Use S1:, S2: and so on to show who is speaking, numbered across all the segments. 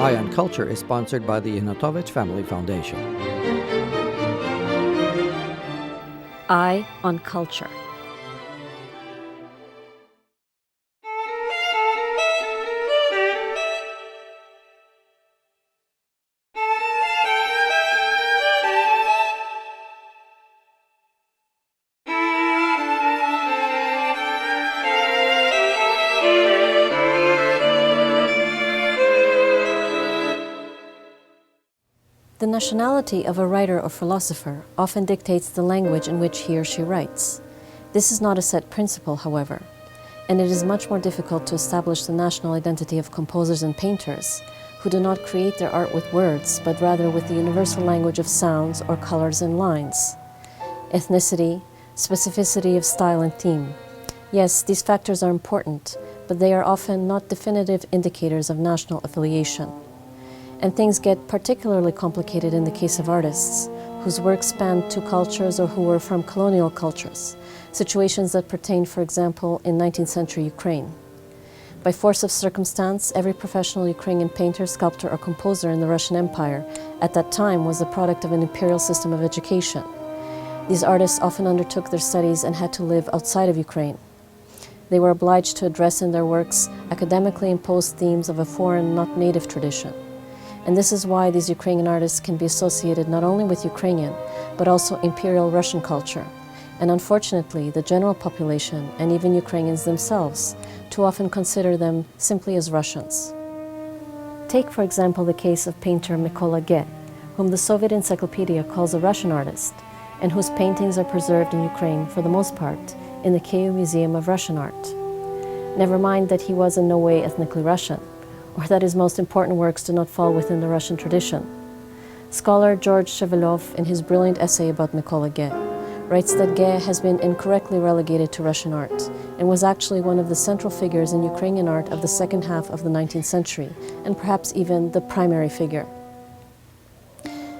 S1: Eye on Culture is sponsored by the Ignatovich Family Foundation.
S2: Eye on Culture. The nationality of a writer or philosopher often dictates the language in which he or she writes. This is not a set principle, however, and it is much more difficult to establish the national identity of composers and painters who do not create their art with words, but rather with the universal language of sounds or colors and lines. Ethnicity, specificity of style and theme. Yes, these factors are important, but they are often not definitive indicators of national affiliation. And things get particularly complicated in the case of artists whose work spanned two cultures or who were from colonial cultures, situations that pertained, for example, in 19th century Ukraine. By force of circumstance, every professional Ukrainian painter, sculptor, or composer in the Russian Empire at that time was the product of an imperial system of education. These artists often undertook their studies and had to live outside of Ukraine. They were obliged to address in their works academically imposed themes of a foreign, not native tradition. And this is why these Ukrainian artists can be associated not only with Ukrainian, but also Imperial Russian culture. And unfortunately, the general population, and even Ukrainians themselves, too often consider them simply as Russians. Take, for example, the case of painter Mykola Ge, whom the Soviet encyclopedia calls a Russian artist, and whose paintings are preserved in Ukraine, for the most part, in the KU Museum of Russian Art. Never mind that he was in no way ethnically Russian, or that his most important works do not fall within the Russian tradition. Scholar Jurij Klufas, in his brilliant essay about Mykola Ge, writes that Ge has been incorrectly relegated to Russian art and was actually one of the central figures in Ukrainian art of the second half of the 19th century, and perhaps even the primary figure.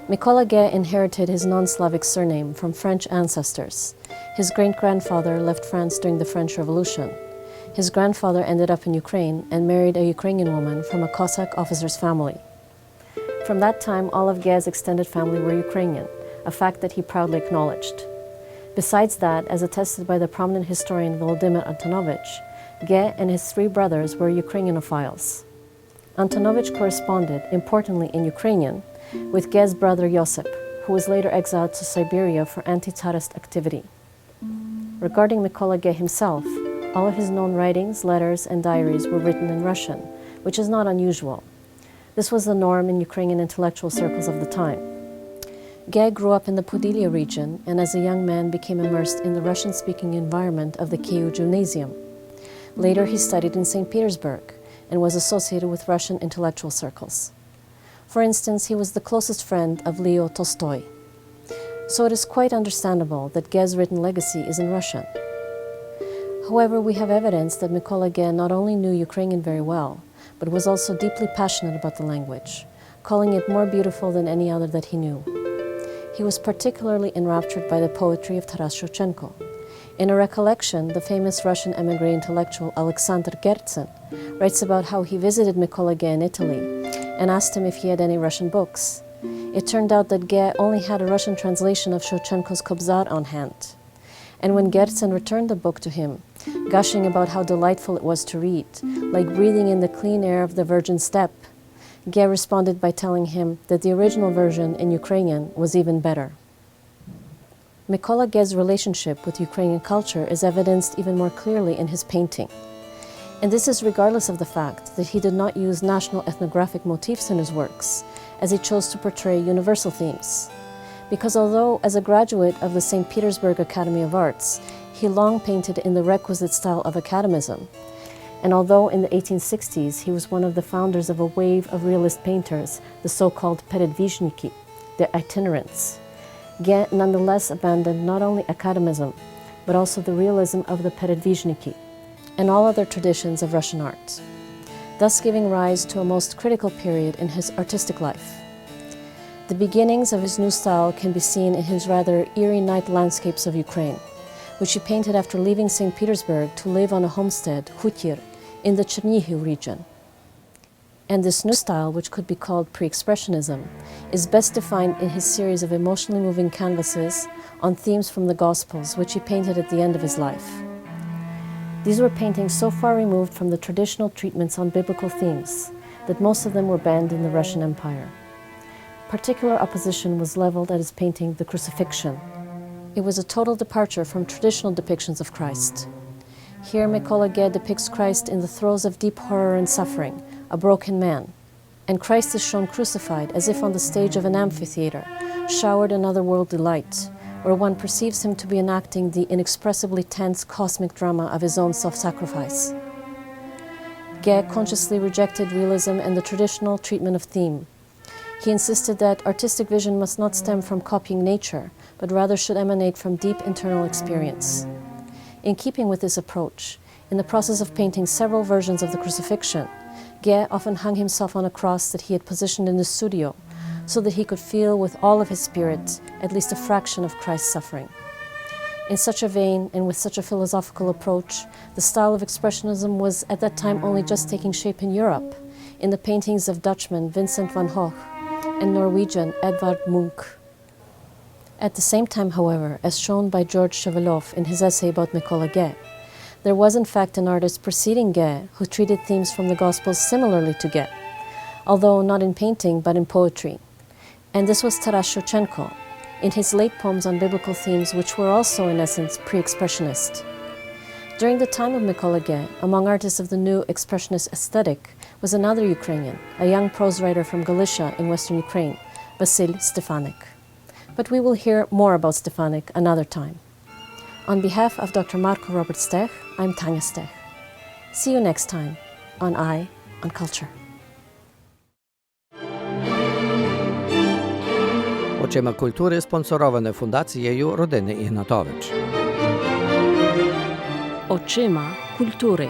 S2: Mykola Ge inherited his non-Slavic surname from French ancestors. His great-grandfather left France during the French Revolution. His grandfather ended up in Ukraine and married a Ukrainian woman from a Cossack officer's family. From that time, all of Ge's extended family were Ukrainian, a fact that he proudly acknowledged. Besides that, as attested by the prominent historian Volodymyr Antonovich, Ge and his three brothers were Ukrainianophiles. Antonovich corresponded, importantly in Ukrainian, with Ge's brother Yosip, who was later exiled to Siberia for anti-Tsarist activity. Regarding Mykola Ge himself, all of his known writings, letters, and diaries were written in Russian, which is not unusual. This was the norm in Ukrainian intellectual circles of the time. Ge grew up in the Podylia region and as a young man became immersed in the Russian-speaking environment of the KU Gymnasium. Later he studied in St. Petersburg and was associated with Russian intellectual circles. For instance, he was the closest friend of Leo Tolstoy. So it is quite understandable that Ge's written legacy is in Russian. However, we have evidence that Mykola Ge not only knew Ukrainian very well, but was also deeply passionate about the language, calling it more beautiful than any other that he knew. He was particularly enraptured by the poetry of Taras Shevchenko. In a recollection, the famous Russian emigre intellectual Alexander Gertsen writes about how he visited Mykola Ge in Italy and asked him if he had any Russian books. It turned out that Ge only had a Russian translation of Shevchenko's Kobzar on hand. And when Gertsen returned the book to him, gushing about how delightful it was to read, like breathing in the clean air of the virgin steppe, Ge responded by telling him that the original version in Ukrainian was even better. Mykola Ge's relationship with Ukrainian culture is evidenced even more clearly in his painting. And this is regardless of the fact that he did not use national ethnographic motifs in his works, as he chose to portray universal themes. Because although, as a graduate of the St. Petersburg Academy of Arts, he long painted in the requisite style of academism, and although in the 1860s he was one of the founders of a wave of realist painters, the so-called peredvizhniki, the itinerants, Ge nonetheless abandoned not only academism, but also the realism of the peredvizhniki and all other traditions of Russian art, thus giving rise to a most critical period in his artistic life. The beginnings of his new style can be seen in his rather eerie night landscapes of Ukraine, which he painted after leaving St. Petersburg to live on a homestead, Hutyr, in the Chernihiv region. And this new style, which could be called pre-expressionism, is best defined in his series of emotionally moving canvases on themes from the Gospels, which he painted at the end of his life. These were paintings so far removed from the traditional treatments on biblical themes that most of them were banned in the Russian Empire. Particular opposition was leveled at his painting The Crucifixion. It was a total departure from traditional depictions of Christ. Here Mikola Ge depicts Christ in the throes of deep horror and suffering, a broken man, and Christ is shown crucified as if on the stage of an amphitheater, showered in otherworldly light, where one perceives him to be enacting the inexpressibly tense cosmic drama of his own self-sacrifice. Ge consciously rejected realism and the traditional treatment of theme. He insisted that artistic vision must not stem from copying nature, but rather should emanate from deep internal experience. In keeping with this approach, in the process of painting several versions of the Crucifixion, Ge often hung himself on a cross that he had positioned in the studio, so that he could feel with all of his spirit at least a fraction of Christ's suffering. In such a vein and with such a philosophical approach, the style of Expressionism was at that time only just taking shape in Europe, in the paintings of Dutchman Vincent van Gogh and Norwegian Edvard Munch. At the same time, however, as shown by Jurij Klufas in his essay about Mykola Ge, there was in fact an artist preceding Ge who treated themes from the Gospels similarly to Ge, although not in painting but in poetry. And this was Taras Shevchenko, in his late poems on biblical themes, which were also in essence pre-expressionist. During the time of Mikola Ge, among artists of the new expressionist aesthetic was another Ukrainian, a young prose writer from Galicia in western Ukraine, Vasil Stefanik. But we will hear more about Stefanik another time. On behalf of Dr. Marko Robert Stech, I'm Tania Stech. See you next time on Eye on Culture.
S1: Очима культури спонсороване фундацією родини Ігнатович.
S3: Очима культури.